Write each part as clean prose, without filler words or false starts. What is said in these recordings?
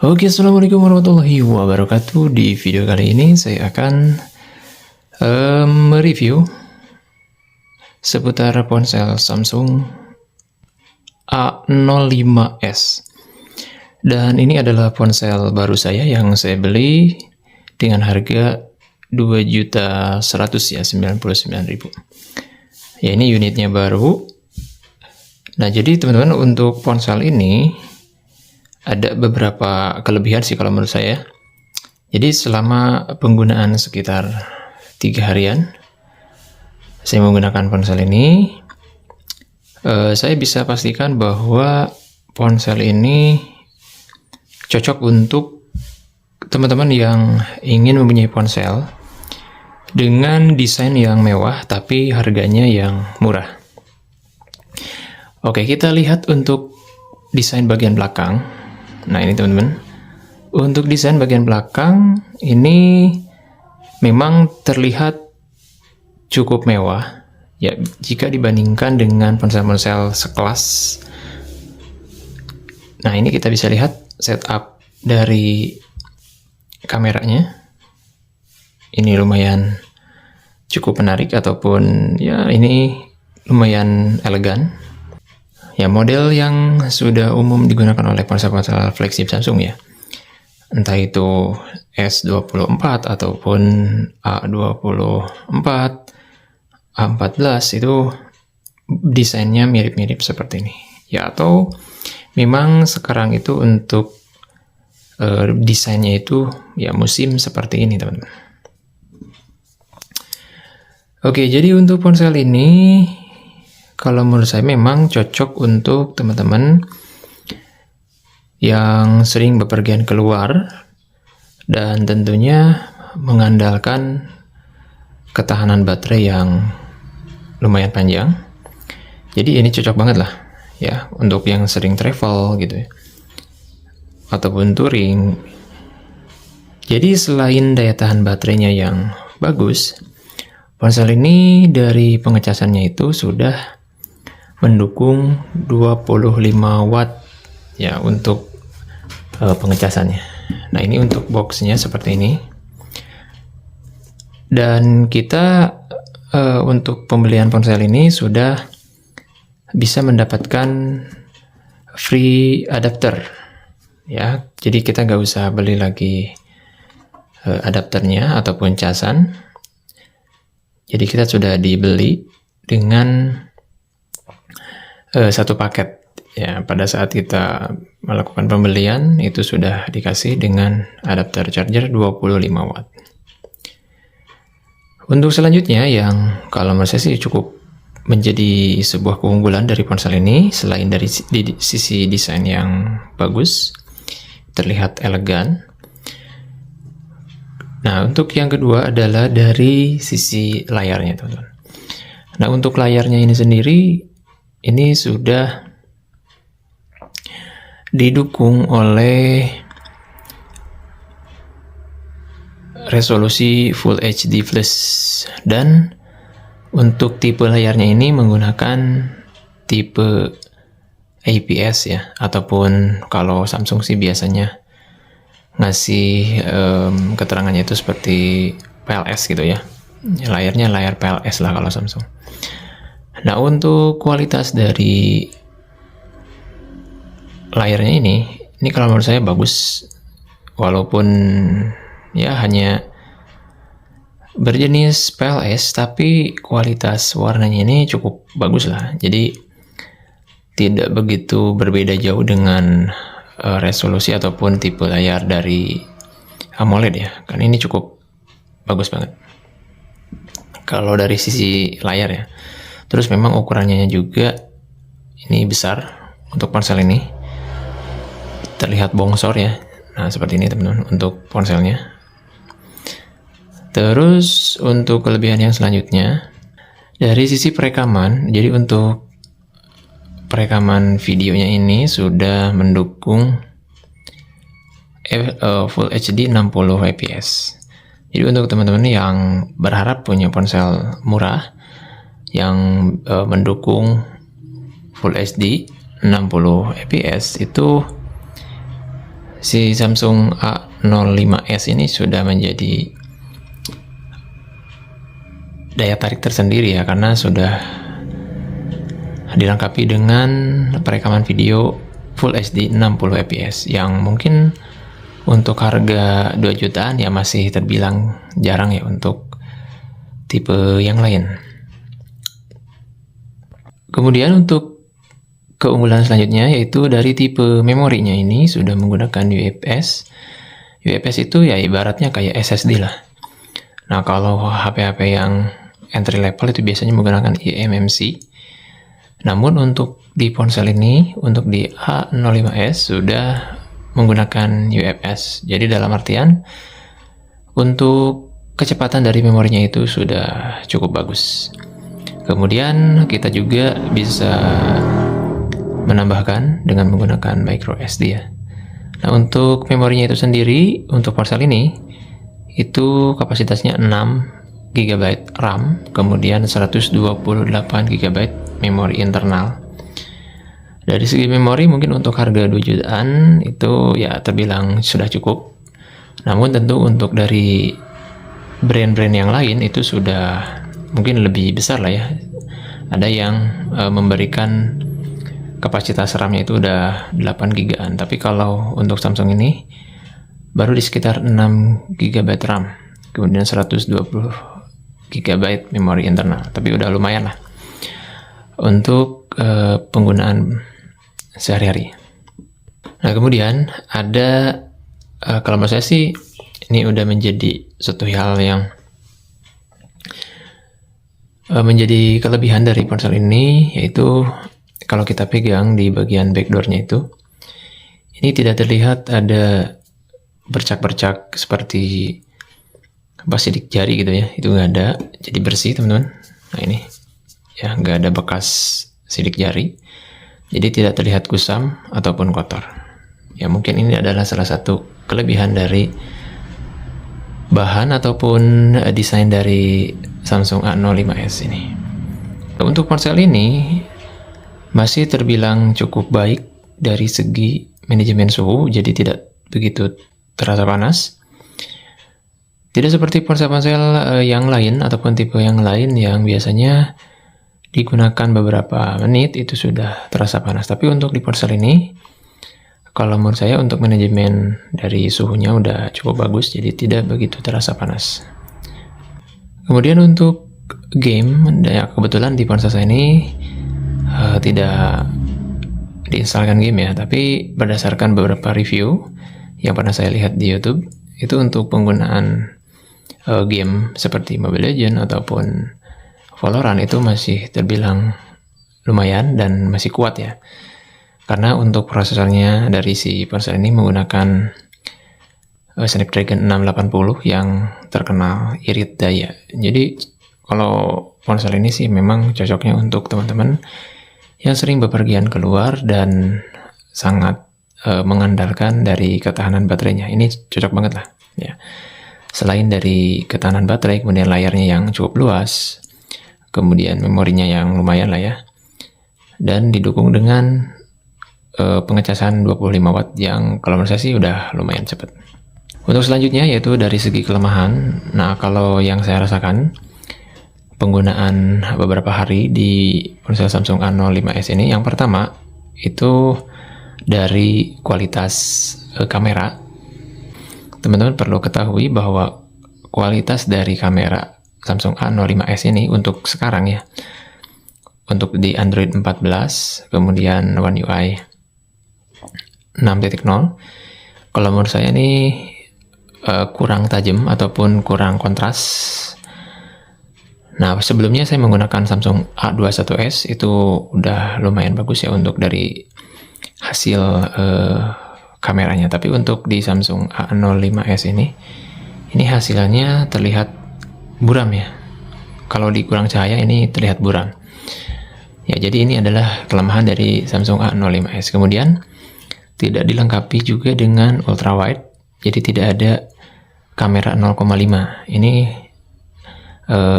Oke, assalamualaikum warahmatullahi wabarakatuh. Di video kali ini saya akan mereview seputar ponsel Samsung A05s. Dan ini adalah ponsel baru saya yang saya beli dengan harga 2.100.000 ya, 99.000. Ya, ini unitnya baru. Nah, jadi teman-teman, untuk ponsel ini ada beberapa kelebihan sih kalau menurut saya. Jadi selama penggunaan sekitar 3 harian saya menggunakan ponsel ini, saya bisa pastikan bahwa ponsel ini cocok untuk teman-teman yang ingin mempunyai ponsel dengan desain yang mewah tapi harganya yang murah. Oke, kita lihat untuk desain bagian belakang. Nah, ini teman-teman, untuk desain bagian belakang ini memang terlihat cukup mewah ya jika dibandingkan dengan ponsel-ponsel sekelas. Nah, ini kita bisa lihat setup dari kameranya. Ini lumayan cukup menarik, ataupun ya ini lumayan elegan. Ya, model yang sudah umum digunakan oleh ponsel-ponsel flagship Samsung ya. Entah itu S24 ataupun A24, A14, itu desainnya mirip-mirip seperti ini. Ya, atau memang sekarang itu untuk desainnya itu ya musim seperti ini, teman-teman. Oke, jadi untuk ponsel ini kalau menurut saya memang cocok untuk teman-teman yang sering bepergian keluar dan tentunya mengandalkan ketahanan baterai yang lumayan panjang. Jadi ini cocok banget lah ya untuk yang sering travel gitu ya, ataupun touring. Jadi selain daya tahan baterainya yang bagus, ponsel ini dari pengecasannya itu sudah mendukung 25 watt ya untuk pengecasannya. Nah, ini untuk boxnya seperti ini. Dan kita untuk pembelian ponsel ini sudah bisa mendapatkan free adapter ya. Jadi kita nggak usah beli lagi adapternya ataupun casan. Jadi kita sudah dibeli dengan satu paket ya. Pada saat kita melakukan pembelian itu sudah dikasih dengan adapter charger 25 watt. Untuk selanjutnya yang kalau menurut saya sih cukup menjadi sebuah keunggulan dari ponsel ini, selain dari sisi desain yang bagus, terlihat elegan. Nah, untuk yang kedua adalah dari sisi layarnya, teman-teman. Nah, untuk layarnya ini sendiri, ini sudah didukung oleh resolusi Full HD Plus, dan untuk tipe layarnya ini menggunakan tipe IPS ya, ataupun kalau Samsung sih biasanya ngasih keterangannya itu seperti PLS gitu ya. Layarnya layar PLS lah kalau Samsung. Nah, untuk kualitas dari layarnya ini kalau menurut saya bagus, walaupun ya hanya berjenis PLS, tapi kualitas warnanya ini cukup bagus lah. Jadi tidak begitu berbeda jauh dengan resolusi ataupun tipe layar dari AMOLED ya. Kan ini cukup bagus banget kalau dari sisi layar ya. Terus memang ukurannya juga ini besar untuk ponsel ini. Terlihat bongsor ya. Nah, seperti ini teman-teman untuk ponselnya. Terus untuk kelebihan yang selanjutnya dari sisi perekaman. Jadi untuk perekaman videonya ini sudah mendukung Full HD 60 fps. Jadi untuk teman-teman yang berharap punya ponsel murah yang mendukung Full HD 60 fps, itu si Samsung A05s ini sudah menjadi daya tarik tersendiri ya, karena sudah dilengkapi dengan perekaman video Full HD 60 fps yang mungkin untuk harga 2 jutaan ya masih terbilang jarang ya untuk tipe yang lain. Kemudian untuk keunggulan selanjutnya yaitu dari tipe memorinya, ini sudah menggunakan UFS. UFS itu ya ibaratnya kayak SSD lah. Nah, kalau HP-HP yang entry level itu biasanya menggunakan eMMC. Namun untuk di ponsel ini, untuk di A05s sudah menggunakan UFS. Jadi dalam artian untuk kecepatan dari memorinya itu sudah cukup bagus. Kemudian kita juga bisa menambahkan dengan menggunakan micro SD ya. Nah, untuk memorinya itu sendiri untuk ponsel ini itu kapasitasnya 6 GB RAM, kemudian 128 GB memori internal. Dari segi memori mungkin untuk harga 2 jutaan itu ya terbilang sudah cukup. Namun tentu untuk dari brand-brand yang lain itu sudah mungkin lebih besar lah ya. Ada yang memberikan kapasitas RAM-nya itu udah 8 GB-an. Tapi kalau untuk Samsung ini baru di sekitar 6 GB RAM, kemudian 120 GB memori internal. Tapi udah lumayan lah untuk penggunaan sehari-hari. Nah, kemudian ada kalau menurut saya sih ini udah menjadi suatu hal yang menjadi kelebihan dari ponsel ini, yaitu kalau kita pegang di bagian backdoor-nya itu, ini tidak terlihat ada bercak-bercak seperti sidik jari gitu ya, itu nggak ada, jadi bersih teman-teman. Nah ini ya, nggak ada bekas sidik jari, jadi tidak terlihat kusam ataupun kotor. Ya mungkin ini adalah salah satu kelebihan dari bahan ataupun desain dari Samsung A05s ini. Untuk ponsel ini masih terbilang cukup baik dari segi manajemen suhu, jadi tidak begitu terasa panas. Tidak seperti ponsel-ponsel yang lain ataupun tipe yang lain yang biasanya digunakan beberapa menit itu sudah terasa panas. Tapi untuk di ponsel ini, kalau menurut saya untuk manajemen dari suhunya udah cukup bagus, jadi tidak begitu terasa panas. Kemudian untuk game, ya kebetulan di ponsel saya ini tidak diinstalkan game ya, tapi berdasarkan beberapa review yang pernah saya lihat di YouTube, itu untuk penggunaan game seperti Mobile Legends ataupun Valorant itu masih terbilang lumayan dan masih kuat ya. Karena untuk prosesornya dari si ponsel ini menggunakan Snapdragon 680 yang terkenal irit daya. Jadi kalau ponsel ini sih memang cocoknya untuk teman-teman yang sering bepergian keluar dan sangat mengandalkan dari ketahanan baterainya. Ini cocok banget lah ya. Selain dari ketahanan baterai, kemudian layarnya yang cukup luas, kemudian memorinya yang lumayan lah ya, dan didukung dengan pengecasan 25 watt yang kalau menurut saya sih udah lumayan cepat. Untuk selanjutnya yaitu dari segi kelemahan. Nah, kalau yang saya rasakan penggunaan beberapa hari di ponsel Samsung A05s ini, yang pertama itu dari kualitas kamera. Teman-teman perlu ketahui bahwa kualitas dari kamera Samsung A05s ini untuk sekarang ya, untuk di Android 14, kemudian One UI 6.0, kalau menurut saya ini kurang tajam ataupun kurang kontras. Nah, sebelumnya saya menggunakan Samsung A21s, itu udah lumayan bagus ya untuk dari hasil kameranya. Tapi untuk di Samsung A05s ini hasilnya terlihat buram ya. Kalau di kurang cahaya ini terlihat buram. Ya, jadi ini adalah kelemahan dari Samsung A05s. Kemudian tidak dilengkapi juga dengan ultra wide, jadi tidak ada kamera 0,5. Ini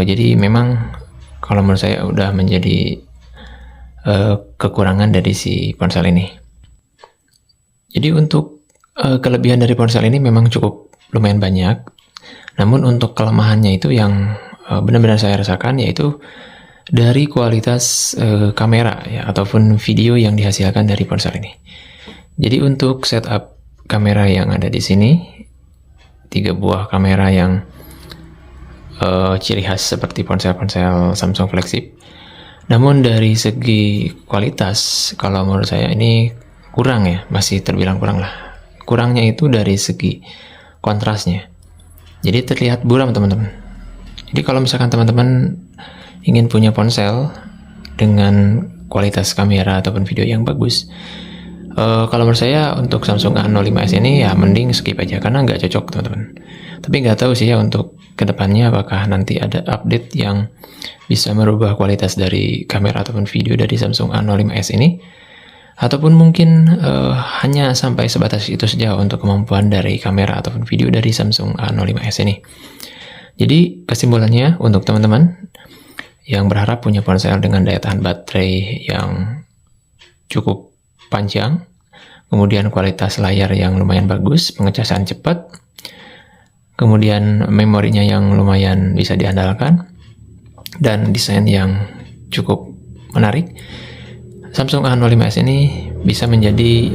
jadi memang kalau menurut saya udah menjadi kekurangan dari si ponsel ini. Jadi untuk Kelebihan dari ponsel ini memang cukup lumayan banyak. Namun untuk kelemahannya itu yang benar-benar saya rasakan, yaitu dari kualitas kamera ya, ataupun video yang dihasilkan dari ponsel ini. Jadi untuk setup kamera yang ada di sini, 3 buah kamera yang ciri khas seperti ponsel-ponsel Samsung flagship. Namun dari segi kualitas, kalau menurut saya ini kurang ya, masih terbilang kurang lah. Kurangnya itu dari segi kontrasnya. Jadi terlihat buram teman-teman. Jadi kalau misalkan teman-teman ingin punya ponsel dengan kualitas kamera ataupun video yang bagus, kalau menurut saya untuk Samsung A05s ini ya mending skip aja karena nggak cocok teman-teman. Tapi nggak tahu sih ya untuk kedepannya apakah nanti ada update yang bisa merubah kualitas dari kamera ataupun video dari Samsung A05s ini, ataupun mungkin hanya sampai sebatas itu saja untuk kemampuan dari kamera ataupun video dari Samsung A05s ini. Jadi kesimpulannya untuk teman-teman yang berharap punya ponsel dengan daya tahan baterai yang cukup panjang, kemudian kualitas layar yang lumayan bagus, pengecasan cepat, kemudian memorinya yang lumayan bisa diandalkan, dan desain yang cukup menarik, Samsung A05s ini bisa menjadi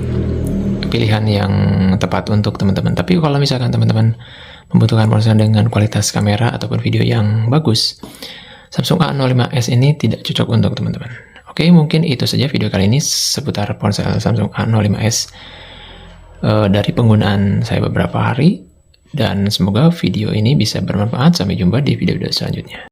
pilihan yang tepat untuk teman-teman. Tapi kalau misalkan teman-teman membutuhkan ponsel dengan kualitas kamera ataupun video yang bagus, Samsung A05s ini tidak cocok untuk teman-teman. Oke, mungkin itu saja video kali ini seputar ponsel Samsung A05s dari penggunaan saya beberapa hari, dan semoga video ini bisa bermanfaat. Sampai jumpa di video-video selanjutnya.